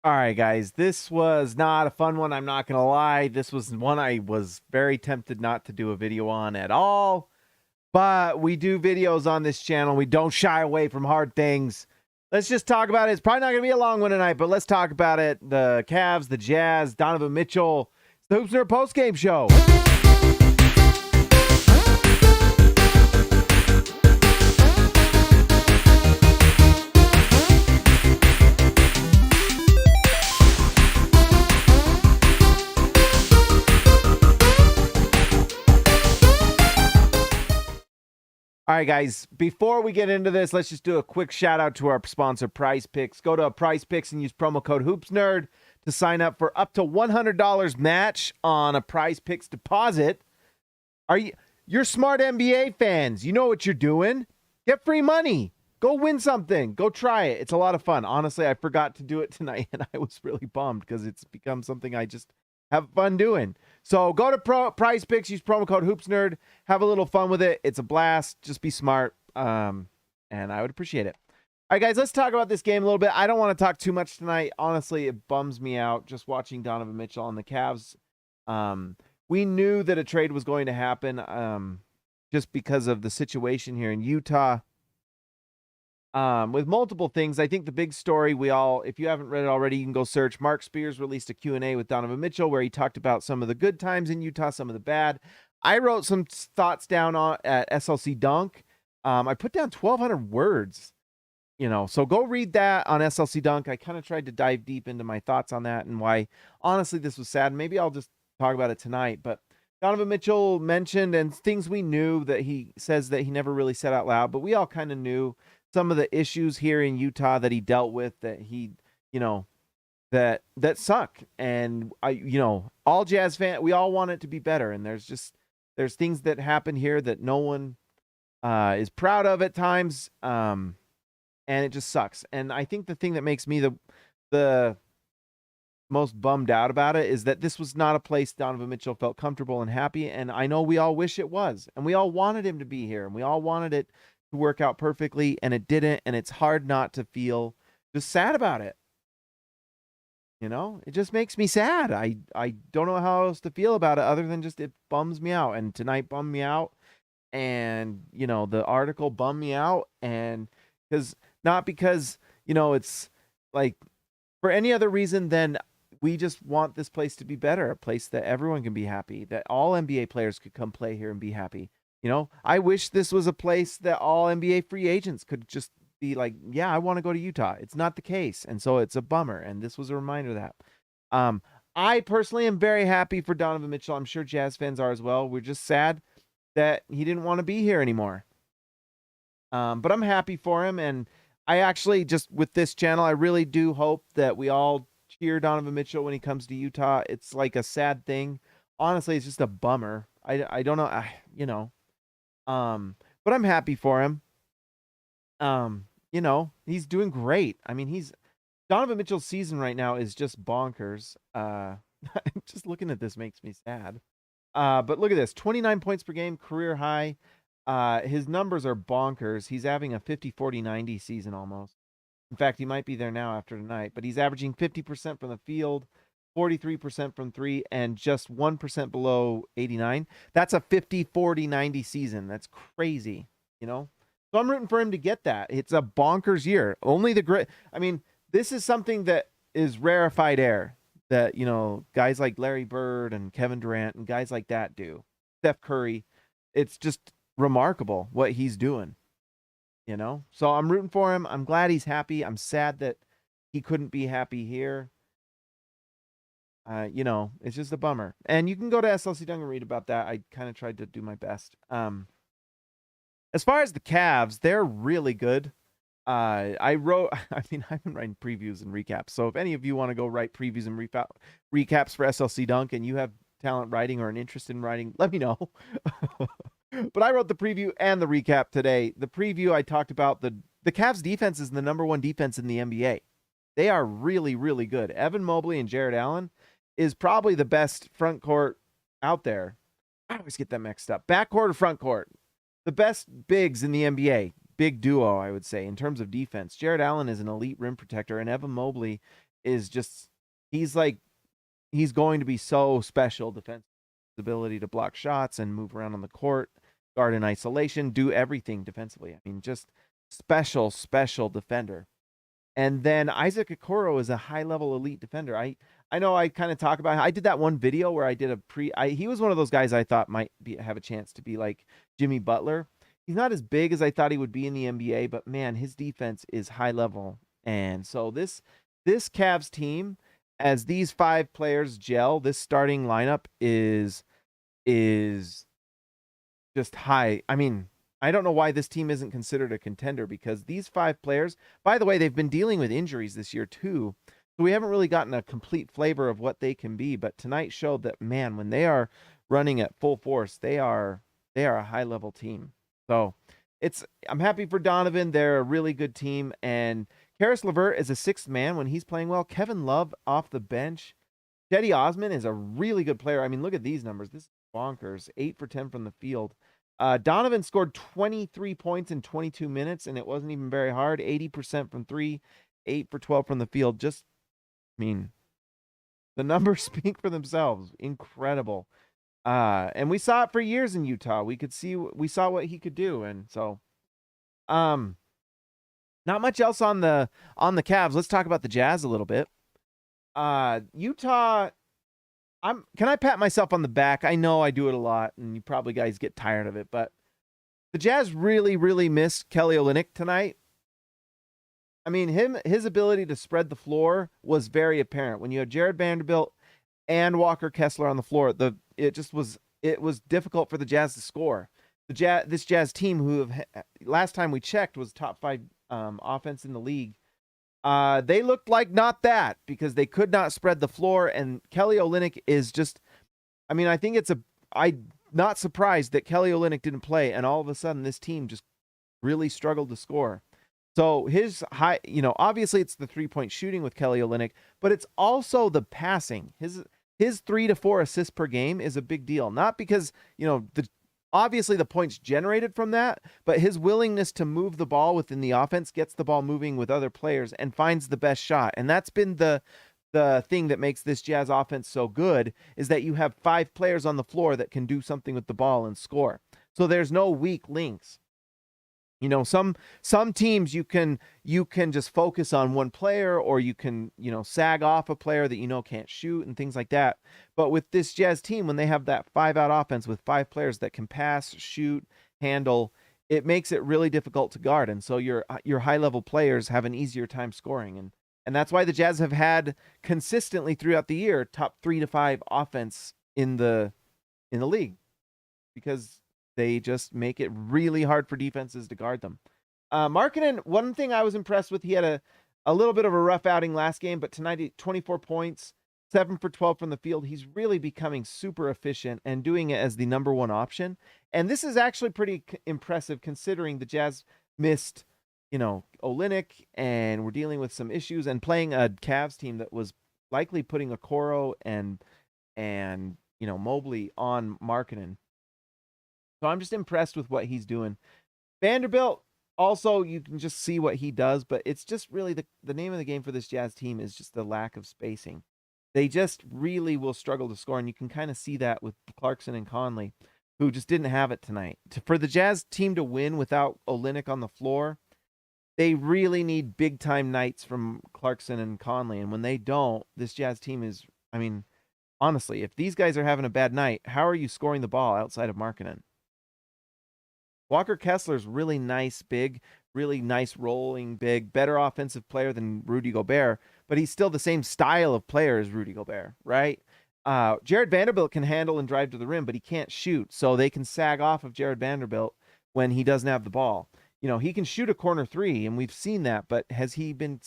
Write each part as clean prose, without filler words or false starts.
All right, guys, this was not a fun one. I'm not going to lie. This was one I was very tempted not to do a video on at all. But we do videos on this channel. We don't shy away from hard things. Let's just talk about it. It's probably not going to be a long one tonight, but let's talk about it. The Cavs, the Jazz, Donovan Mitchell. It's the Hoops Nerd post-game show. All right, guys, before we get into this, let's just do a quick shout out to our sponsor, Prize Picks. Go to Prize Picks and use promo code HoopsNerd to sign up for up to $100 match on a Prize Picks deposit. You're smart NBA fans. You know what you're doing. Get free money. Go win something. Go try it. It's a lot of fun. Honestly, I forgot to do it tonight, and I was really bummed because it's become something I just have fun doing. So go to Prize Picks, use promo code HoopsNerd, have a little fun with it. It's a blast. Just be smart, and I would appreciate it. All right, guys, let's talk about this game a little bit. I don't want to talk too much tonight. Honestly, it bums me out just watching Donovan Mitchell on the Cavs. We knew that a trade was going to happen just because of the situation here in Utah. With multiple things. I think the big story if you haven't read it already, you can go search. Mark Spears released a Q&A with Donovan Mitchell where he talked about some of the good times in Utah, some of the bad. I wrote some thoughts down at SLC Dunk. I put down 1,200 words, so go read that on SLC Dunk. I kind of tried to dive deep into my thoughts on that and why, honestly, this was sad. Maybe I'll just talk about it tonight, but Donovan Mitchell mentioned, and things we knew that he says that he never really said out loud, but we all kind of knew some of the issues here in Utah that he dealt with that he, that suck. And all Jazz fans, we all want it to be better. And there's things that happen here that no one is proud of at times. And it just sucks. And I think the thing that makes me the most bummed out about it is that this was not a place Donovan Mitchell felt comfortable and happy. And I know we all wish it was, and we all wanted him to be here, and we all wanted it to work out perfectly, and it didn't. And it's hard not to feel just sad about it. It just makes me sad. I don't know how else to feel about it other than just it bums me out. And tonight bummed me out. And, the article bummed me out. And not because, it's like for any other reason than we just want this place to be better, a place that everyone can be happy, that all NBA players could come play here and be happy. I wish this was a place that all NBA free agents could just be like, yeah, I want to go to Utah. It's not the case. And so it's a bummer. And this was a reminder of that. I personally am very happy for Donovan Mitchell. I'm sure Jazz fans are as well. We're just sad that he didn't want to be here anymore. But I'm happy for him. And I actually just with this channel, I really do hope that we all cheer Donovan Mitchell when he comes to Utah. It's like a sad thing. Honestly, it's just a bummer. I don't know. But I'm happy for him. He's doing great. I mean, Donovan Mitchell's season right now is just bonkers. Just looking at this makes me sad. But look at this, 29 points per game, career high. His numbers are bonkers. He's having a 50-40-90 season almost. In fact, he might be there now after tonight, but he's averaging 50% from the field, 43% from three, and just 1% below 89. That's a 50-40-90 season. That's crazy, So I'm rooting for him to get that. It's a bonkers year. Only the great. I mean, this is something that is rarefied air that, guys like Larry Bird and Kevin Durant and guys like that do. Steph Curry. It's just remarkable what he's doing, So I'm rooting for him. I'm glad he's happy. I'm sad that he couldn't be happy here. It's just a bummer. And you can go to SLC Dunk and read about that. I kind of tried to do my best. As far as the Cavs, they're really good. I've been writing previews and recaps. So if any of you want to go write previews and recaps for SLC Dunk and you have talent writing or an interest in writing, let me know. But I wrote the preview and the recap today. The preview, I talked about the Cavs defense is the number one defense in the NBA. They are really, really good. Evan Mobley and Jared Allen is probably the best front court out there. I always get that mixed up. Backcourt or front court. The best bigs in the NBA. Big duo, I would say, in terms of defense. Jared Allen is an elite rim protector, and Evan Mobley is just he's like he's going to be so special defense. His ability to block shots and move around on the court, guard in isolation, do everything defensively. I mean, just special defender. And then Isaac Okoro is a high-level elite defender. I know I kind of talk about I did that one video where I did he was one of those guys I thought might have a chance to be like Jimmy Butler. He's not as big as I thought he would be in the NBA, but man, his defense is high level. And so this Cavs team, as these 5 players gel, this starting lineup is just high. I mean, I don't know why this team isn't considered a contender, because these 5 players, by the way, they've been dealing with injuries this year too. So we haven't really gotten a complete flavor of what they can be, but tonight showed that, man, when they are running at full force, they are a high-level team. So I'm happy for Donovan. They're a really good team, and Karis LeVert is a 6th man when he's playing well. Kevin Love off the bench. Cedi Osman is a really good player. I mean, look at these numbers. This is bonkers. 8 for 10 from the field. Donovan scored 23 points in 22 minutes, and it wasn't even very hard. 80% from 3, 8 for 12 from the field. Just, I mean, the numbers speak for themselves. Incredible. And we saw it for years in Utah. We saw what he could do, and so, not much else on the Cavs. Let's talk about the Jazz a little bit. Utah. Can I pat myself on the back? I know I do it a lot, and you probably guys get tired of it, but the Jazz really missed Kelly Olynyk tonight. I mean, his ability to spread the floor was very apparent. When you had Jared Vanderbilt and Walker Kessler on the floor, it was difficult for the Jazz to score. This Jazz team, who last time we checked was top 5 offense in the league, they looked like not that, because they could not spread the floor. And Kelly Olynyk is just, I mean, I think I'm not surprised that Kelly Olynyk didn't play, and all of a sudden this team just really struggled to score. So his obviously it's the 3-point shooting with Kelly Olynyk, but it's also the passing. His 3 to 4 assists per game is a big deal. Not because, obviously the points generated from that, but his willingness to move the ball within the offense, gets the ball moving with other players, and finds the best shot. And that's been the thing that makes this Jazz offense so good, is that you have 5 players on the floor that can do something with the ball and score. So there's no weak links. Some teams you can just focus on one player, or you can, sag off a player that can't shoot and things like that. But with this Jazz team, when they have that 5-out offense with 5 players that can pass, shoot, handle, it makes it really difficult to guard. And so your high-level players have an easier time scoring. And that's why the Jazz have had consistently throughout the year top 3 to 5 offense in the league, because they just make it really hard for defenses to guard them. Markkanen, one thing I was impressed with, he had a little bit of a rough outing last game, but tonight 24 points, 7 for 12 from the field. He's really becoming super efficient and doing it as the number 1 option. And this is actually pretty impressive, considering the Jazz missed, Olynyk, and we're dealing with some issues, and playing a Cavs team that was likely putting Okoro and Mobley on Markkanen. So I'm just impressed with what he's doing. Vanderbilt, also, you can just see what he does, but it's just really the name of the game for this Jazz team is just the lack of spacing. They just really will struggle to score, and you can kind of see that with Clarkson and Conley, who just didn't have it tonight. For the Jazz team to win without Olynyk on the floor, they really need big-time nights from Clarkson and Conley, and when they don't, this Jazz team is, I mean, honestly, if these guys are having a bad night, how are you scoring the ball outside of Markkanen? Walker Kessler's really nice big, really nice rolling big, better offensive player than Rudy Gobert, but he's still the same style of player as Rudy Gobert, right? Jared Vanderbilt can handle and drive to the rim, but he can't shoot, so they can sag off of Jared Vanderbilt when he doesn't have the ball. He can shoot a corner 3, and we've seen that, but has he been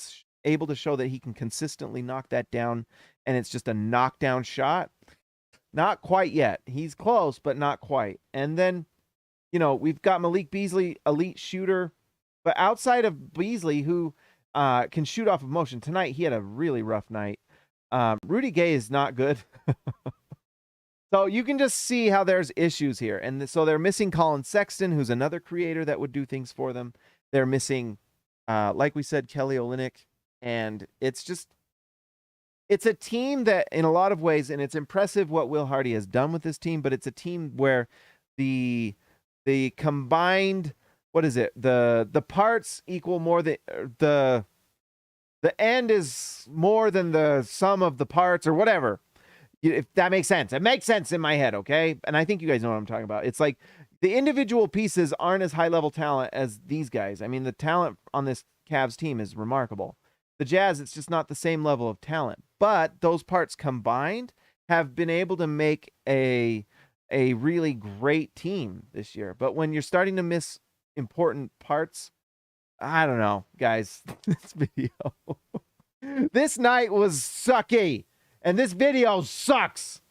able to show that he can consistently knock that down, and it's just a knockdown shot? Not quite yet. He's close, but not quite. And then we've got Malik Beasley, elite shooter, but outside of Beasley, who can shoot off of motion, tonight he had a really rough night. Rudy Gay is not good. So you can just see how there's issues here. And so they're missing Colin Sexton, who's another creator that would do things for them. They're missing, like we said, Kelly Olynyk. And it's just, it's a team that in a lot of ways, and it's impressive what Will Hardy has done with this team, but it's a team where the combined, what is it? The parts equal more than the end is more than the sum of the parts or whatever. If that makes sense. It makes sense in my head, okay? And I think you guys know what I'm talking about. It's like the individual pieces aren't as high level talent as these guys. I mean, the talent on this Cavs team is remarkable. The Jazz, it's just not the same level of talent. But those parts combined have been able to make a really great team this year. But when you're starting to miss important parts, I don't know, guys. This video. This night was sucky. And this video sucks.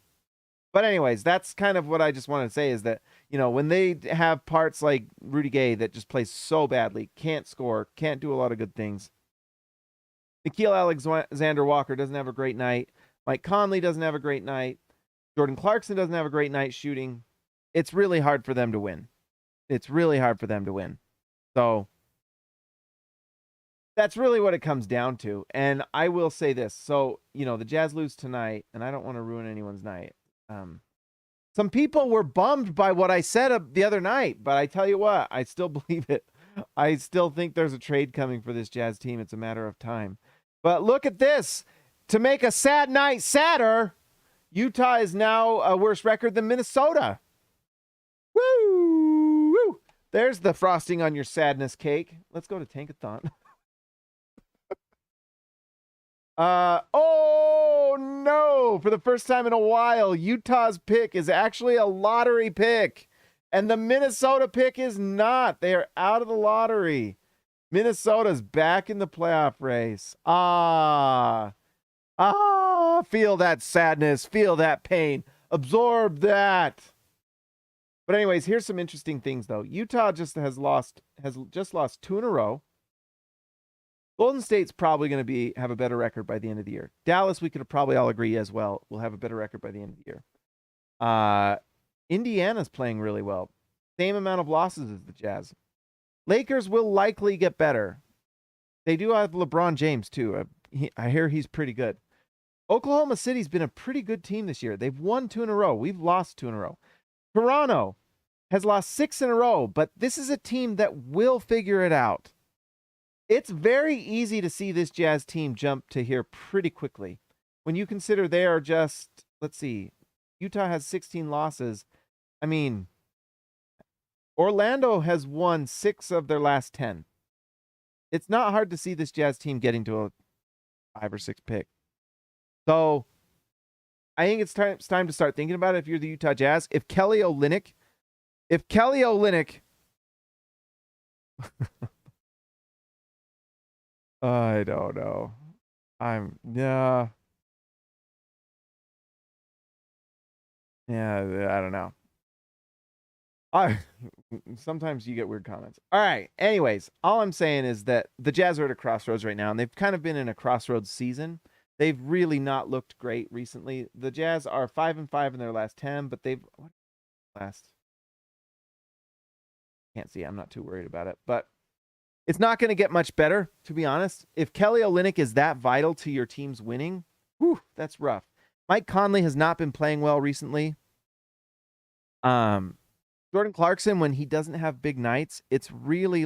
But anyways, that's kind of what I just wanted to say is that, you know, when they have parts like Rudy Gay that just plays so badly, can't score, can't do a lot of good things. Nickeil Alexander-Walker doesn't have a great night. Mike Conley doesn't have a great night. Jordan Clarkson doesn't have a great night shooting. It's really hard for them to win. It's really hard for them to win. So that's really what it comes down to. And I will say this. So, you know, the Jazz lose tonight, and I don't want to ruin anyone's night. Some people were bummed by what I said the other night, but I tell you what, I still believe it. I still think there's a trade coming for this Jazz team. It's a matter of time. But look at this. To make a sad night sadder, Utah is now a worse record than Minnesota. Woo! Woo! There's the frosting on your sadness cake. Let's go to Tankathon. Oh no! For the first time in a while, Utah's pick is actually a lottery pick. And the Minnesota pick is not. They are out of the lottery. Minnesota's back in the playoff race. Feel that sadness. Feel that pain. Absorb that. But anyways, here's some interesting things, though. Utah just has lost 2 in a row. Golden State's probably going to have a better record by the end of the year. Dallas, we could probably all agree as well, will have a better record by the end of the year. Indiana's playing really well. Same amount of losses as the Jazz. Lakers will likely get better. They do have LeBron James, too. I hear he's pretty good. Oklahoma City's been a pretty good team this year. They've won 2 in a row. We've lost 2 in a row. Toronto has lost 6 in a row, but this is a team that will figure it out. It's very easy to see this Jazz team jump to here pretty quickly. When you consider they are just, let's see, Utah has 16 losses. I mean, Orlando has won 6 of their last 10. It's not hard to see this Jazz team getting to a 5 or 6 pick. So I think it's time to start thinking about it if you're the Utah Jazz. If Kelly Olynyk I don't know. Yeah, I don't know. Sometimes you get weird comments. All right. Anyways, all I'm saying is that the Jazz are at a crossroads right now, and they've kind of been in a crossroads season. They've really not looked great recently. The Jazz are 5-5 in their last 10, but can't see. I'm not too worried about it, but it's not going to get much better, to be honest. If Kelly Olynyk is that vital to your team's winning, that's rough. Mike Conley has not been playing well recently. Jordan Clarkson, when he doesn't have big nights, it's really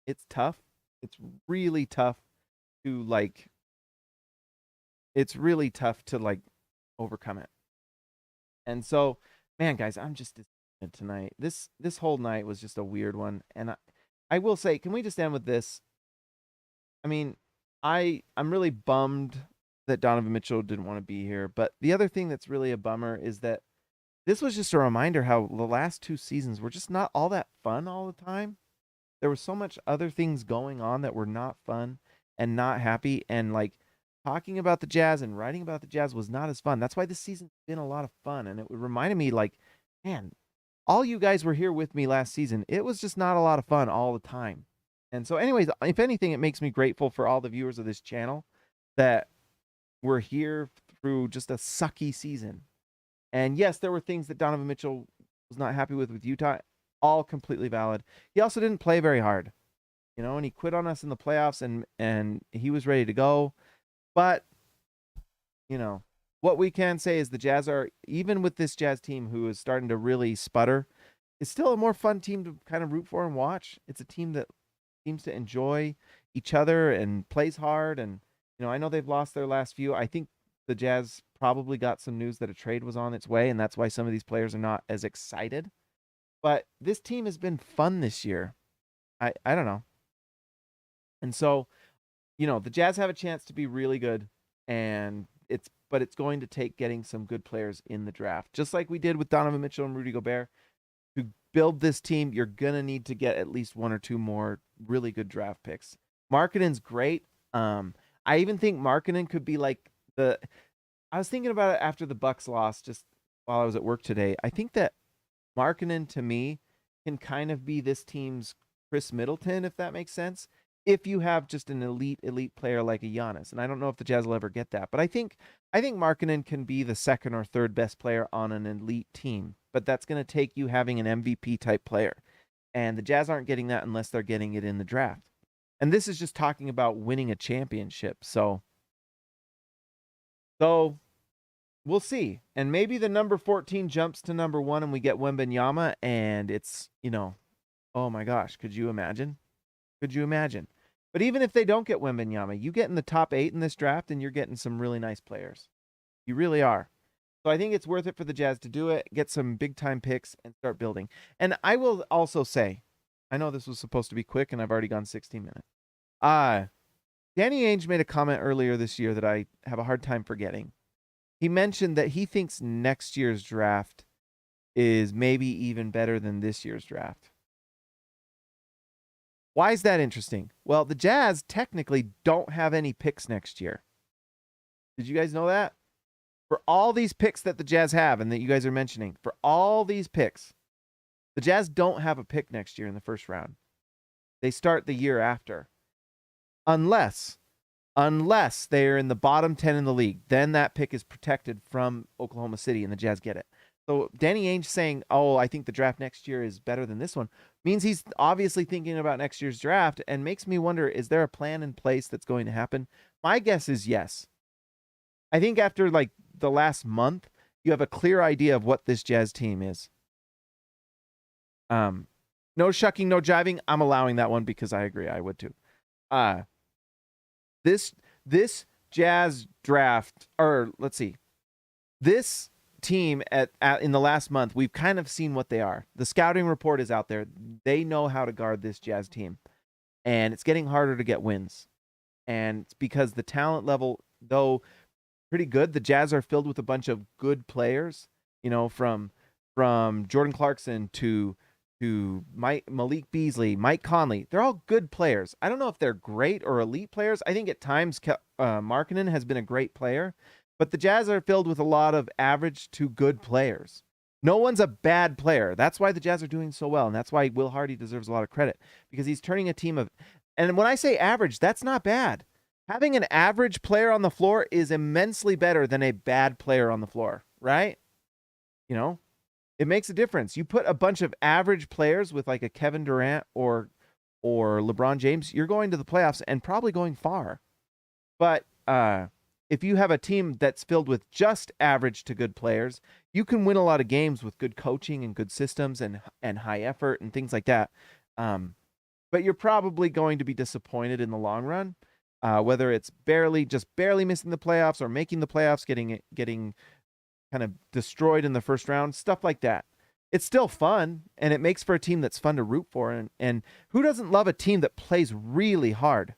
it's tough. It's really tough to overcome it. And so, man, guys, I'm just disappointed tonight. This whole night was just a weird one. And I will say, can we just end with this? I mean, I'm really bummed that Donovan Mitchell didn't want to be here. But the other thing that's really a bummer is that this was just a reminder how the last 2 seasons were just not all that fun all the time. There was so much other things going on that were not fun and not happy. And talking about the Jazz and writing about the Jazz was not as fun. That's why this season's been a lot of fun. And it reminded me man, all you guys were here with me last season. It was just not a lot of fun all the time. And so anyways, if anything, it makes me grateful for all the viewers of this channel that were here through just a sucky season. And yes, there were things that Donovan Mitchell was not happy with Utah. All completely valid. He also didn't play very hard, and he quit on us in the playoffs and he was ready to go. But you know, what we can say is the Jazz are, even with this Jazz team who is starting to really sputter, it's still a more fun team to kind of root for and watch. It's a team that seems to enjoy each other and plays hard. And, I know they've lost their last few. I think the Jazz probably got some news that a trade was on its way, and that's why some of these players are not as excited. But this team has been fun this year. I don't know. And so, the Jazz have a chance to be really good, and it's going to take getting some good players in the draft. Just like we did with Donovan Mitchell and Rudy Gobert. To build this team, you're going to need to get at least one or two more really good draft picks. Markkanen's great. I even think Markkanen could be like I was thinking about it after the Bucks lost just while I was at work today. I think that Markkanen to me can kind of be this team's Chris Middleton, if that makes sense. If you have just an elite player like a Giannis, and I don't know if the Jazz will ever get that, but I think Markkanen can be the second or third best player on an elite team. But that's going to take you having an MVP type player, and the Jazz aren't getting that unless they're getting it in the draft. And this is just talking about winning a championship. So we'll see. And maybe the number 14 jumps to number 1 and we get Wembanyama, and it's, oh my gosh, could you imagine? Could you imagine? But even if they don't get Wembanyama, you get in the top 8 in this draft and you're getting some really nice players. You really are. So I think it's worth it for the Jazz to do it, get some big-time picks, and start building. And I will also say, I know this was supposed to be quick, and I've already gone 16 minutes. Danny Ainge made a comment earlier this year that I have a hard time forgetting. He mentioned that he thinks next year's draft is maybe even better than this year's draft. Why is that interesting? Well, the Jazz technically don't have any picks next year. Did you guys know that? For all these picks that the Jazz have and that you guys are mentioning, for all these picks, the Jazz don't have a pick next year in the first round. They start the year after. Unless they're in the bottom 10 in the league, then that pick is protected from Oklahoma City and the Jazz get it. So Danny Ainge saying, oh, I think the draft next year is better than this one, means he's obviously thinking about next year's draft, and makes me wonder, is there a plan in place that's going to happen? My guess is yes. I think after like the last month, you have a clear idea of what this Jazz team is. No shucking, no jiving. I'm allowing that one because I agree. I would too. This Jazz draft, or let's see, this team in the last month, we've kind of seen what they are. The scouting report is out there. They know how to guard this Jazz team, and it's getting harder to get wins. And it's because the talent level, though pretty good, the Jazz are filled with a bunch of good players, from Jordan Clarkson to Malik Beasley, Mike Conley. They're all good players. I don't know if they're great or elite players. I think at times Markkanen has been a great player, but the Jazz are filled with a lot of average to good players. No one's a bad player. That's why the Jazz are doing so well, and that's why Will Hardy deserves a lot of credit, because he's turning a team of, and when I say average, that's not bad. Having an average player on the floor is immensely better than a bad player on the floor, right? It makes a difference. You put a bunch of average players with like a Kevin Durant or LeBron James, you're going to the playoffs and probably going far. But if you have a team that's filled with just average to good players, you can win a lot of games with good coaching and good systems and high effort and things like that. But you're probably going to be disappointed in the long run, whether it's barely missing the playoffs or making the playoffs, getting kind of destroyed in the first round, stuff like that. It's still fun, and it makes for a team that's fun to root for. And who doesn't love a team that plays really hard?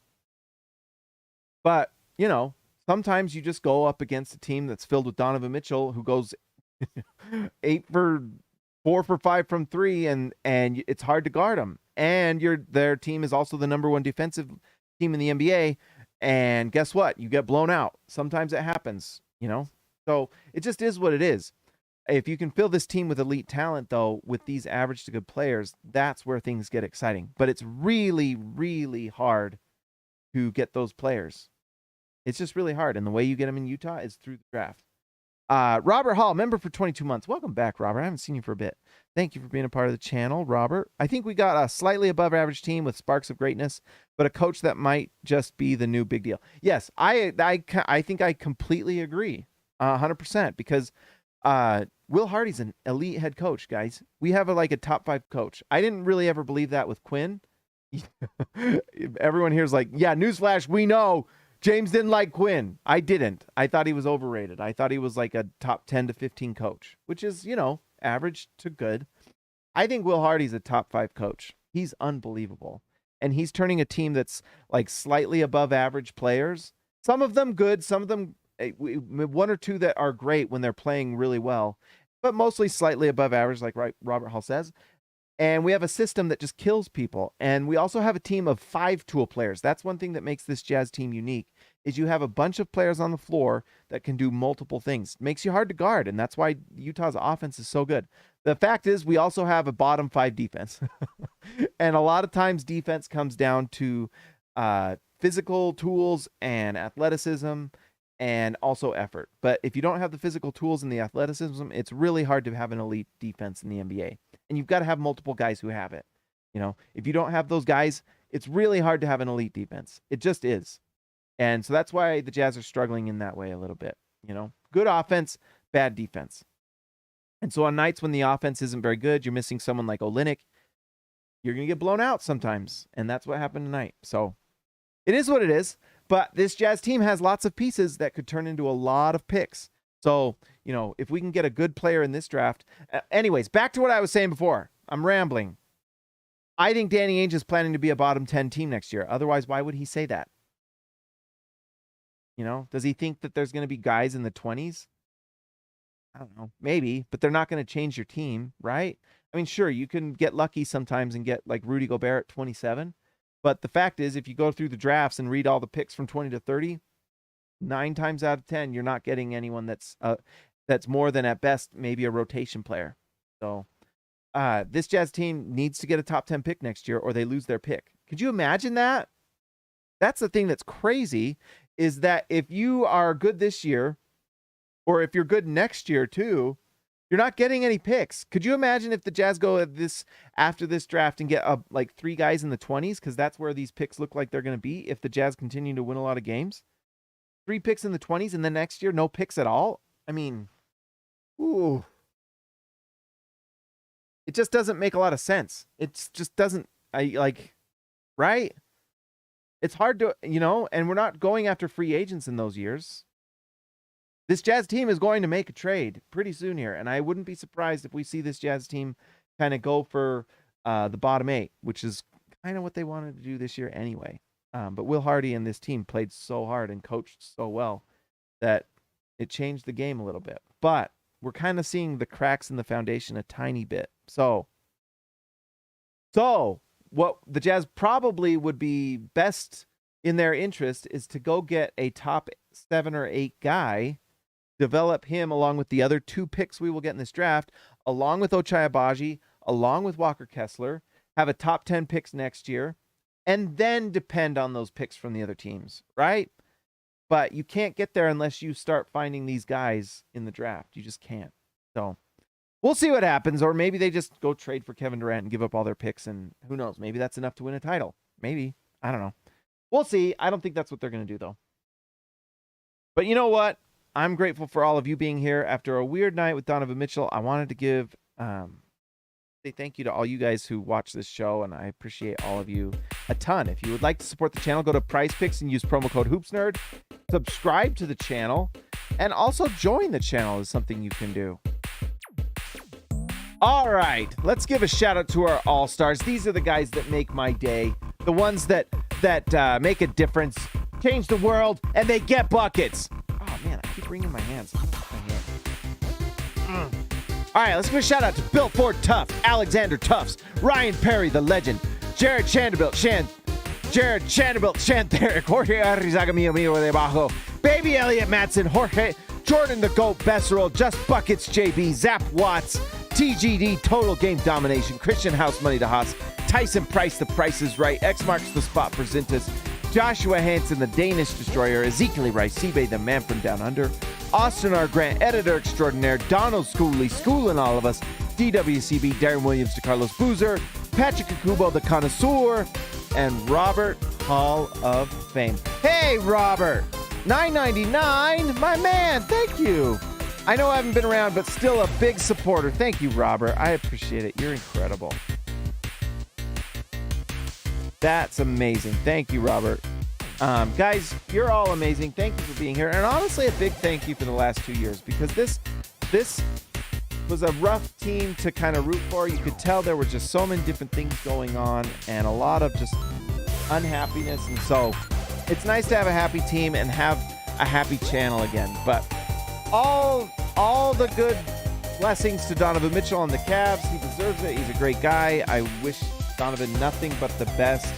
But, sometimes you just go up against a team that's filled with Donovan Mitchell, who goes 4 for 5 from 3, and it's hard to guard them. And their team is also the number 1 defensive team in the NBA. And guess what? You get blown out. Sometimes it happens, So it just is what it is. If you can fill this team with elite talent, though, with these average to good players, that's where things get exciting. But it's really, really hard to get those players. It's just really hard. And the way you get them in Utah is through the draft. Robert Hall, member for 22 months. Welcome back, Robert. I haven't seen you for a bit. Thank you for being a part of the channel, Robert. I think we got a slightly above average team with sparks of greatness, but a coach that might just be the new big deal. Yes, I think I completely agree, 100%, because Will Hardy's an elite head coach, guys. We have a top 5 coach. I didn't really ever believe that with Quinn. Everyone here's like, yeah, newsflash, we know James didn't like Quinn. I didn't. I thought he was overrated. I thought he was like a top 10 to 15 coach, which is, average to good. I think Will Hardy's a top 5 coach. He's unbelievable. And he's turning a team that's like slightly above average players. Some of them good, some of them one or two that are great when they're playing really well, but mostly slightly above average, like Robert Hall says. And we have a system that just kills people. And we also have a team of 5 tool players. That's one thing that makes this Jazz team unique, is you have a bunch of players on the floor that can do multiple things. It makes you hard to guard, and that's why Utah's offense is so good. The fact is, we also have a bottom 5 defense. And a lot of times defense comes down to physical tools and athleticism and also effort. But if you don't have the physical tools and the athleticism, it's really hard to have an elite defense in the NBA. And you've got to have multiple guys who have it. If you don't have those guys, it's really hard to have an elite defense. It just is. And so that's why the Jazz are struggling in that way a little bit. Good offense, bad defense. And so on nights when the offense isn't very good, you're missing someone like Olynyk, you're going to get blown out sometimes. And that's what happened tonight. So it is what it is. But this Jazz team has lots of pieces that could turn into a lot of picks. So, if we can get a good player in this draft. Anyways, back to what I was saying before. I'm rambling. I think Danny Ainge is planning to be a bottom 10 team next year. Otherwise, why would he say that? Does he think that there's going to be guys in the 20s? I don't know. Maybe, but they're not going to change your team, right? I mean, sure, you can get lucky sometimes and get like Rudy Gobert at 27. But the fact is, if you go through the drafts and read all the picks from 20 to 30, 9 times out of 10, you're not getting anyone that's more than at best maybe a rotation player. So this Jazz team needs to get a top 10 pick next year or they lose their pick. Could you imagine that? That's the thing that's crazy, is that if you are good this year or if you're good next year too, you're not getting any picks. Could you imagine if the Jazz go after this draft and get 3 guys in the 20s, because that's where these picks look like they're going to be if the Jazz continue to win a lot of games? 3 picks in the 20s, and then next year, no picks at all? I mean, ooh. It just doesn't make a lot of sense. It just doesn't, right? It's hard to, and we're not going after free agents in those years. This Jazz team is going to make a trade pretty soon here, and I wouldn't be surprised if we see this Jazz team kind of go for the bottom 8, which is kind of what they wanted to do this year anyway. But Will Hardy and this team played so hard and coached so well that it changed the game a little bit. But we're kind of seeing the cracks in the foundation a tiny bit. So what the Jazz probably would be best in their interest is to go get a top 7 or 8 guy, develop him along with the other 2 picks we will get in this draft, along with Ochai Agbaji, along with Walker Kessler, have a top 10 picks next year, and then depend on those picks from the other teams, right? But you can't get there unless you start finding these guys in the draft. You just can't. So we'll see what happens, or maybe they just go trade for Kevin Durant and give up all their picks, and who knows? Maybe that's enough to win a title. Maybe. I don't know. We'll see. I don't think that's what they're going to do, though. But you know what? I'm grateful for all of you being here. After a weird night with Donovan Mitchell, I wanted to give say thank you to all you guys who watch this show, and I appreciate all of you a ton. If you would like to support the channel, go to PrizePicks and use promo code HoopsNerd. Subscribe to the channel, and also join the channel is something you can do. All right, let's give a shout out to our All-Stars. These are the guys that make my day, the ones that make a difference, change the world, and they get buckets. Oh man, I keep wringing my hands. All right, let's give a shout out to Bill Ford Tough, Alexander Tufts, Ryan Perry, the legend, Jared Chanderbilt, Shantheric, Jorge Arrizaga Mio de Bajo, Baby Elliott Matson, Jorge, Jordan the Goat Besserell, Just Buckets JB, Zap Watts, TGD Total Game Domination, Christian House Money to Haas, Tyson Price, The Price is Right, X marks the spot for Zintas, Joshua Hansen, the Danish Destroyer, Ezekiel Rice, Seabay, the man from down under, Austin R. Grant, editor extraordinaire, Donald Schooley, schooling all of us, DWCB, Darren Williams, DeCarlos Boozer, Patrick Akubo, the connoisseur, and Robert, Hall of Fame. Hey, Robert, $9.99, my man, thank you. I know I haven't been around, but still a big supporter. Thank you, Robert. I appreciate it. You're incredible. That's amazing. Thank you, Robert. Guys, you're all amazing. Thank you for being here. And honestly, a big thank you for the last 2 years, because this was a rough team to kind of root for. You could tell there were just so many different things going on and a lot of just unhappiness. And so it's nice to have a happy team and have a happy channel again. But all the good blessings to Donovan Mitchell on the Cavs. He deserves it. He's a great guy. I wish Donovan nothing but the best.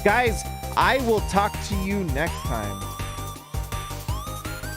Guys, I will talk to you next time.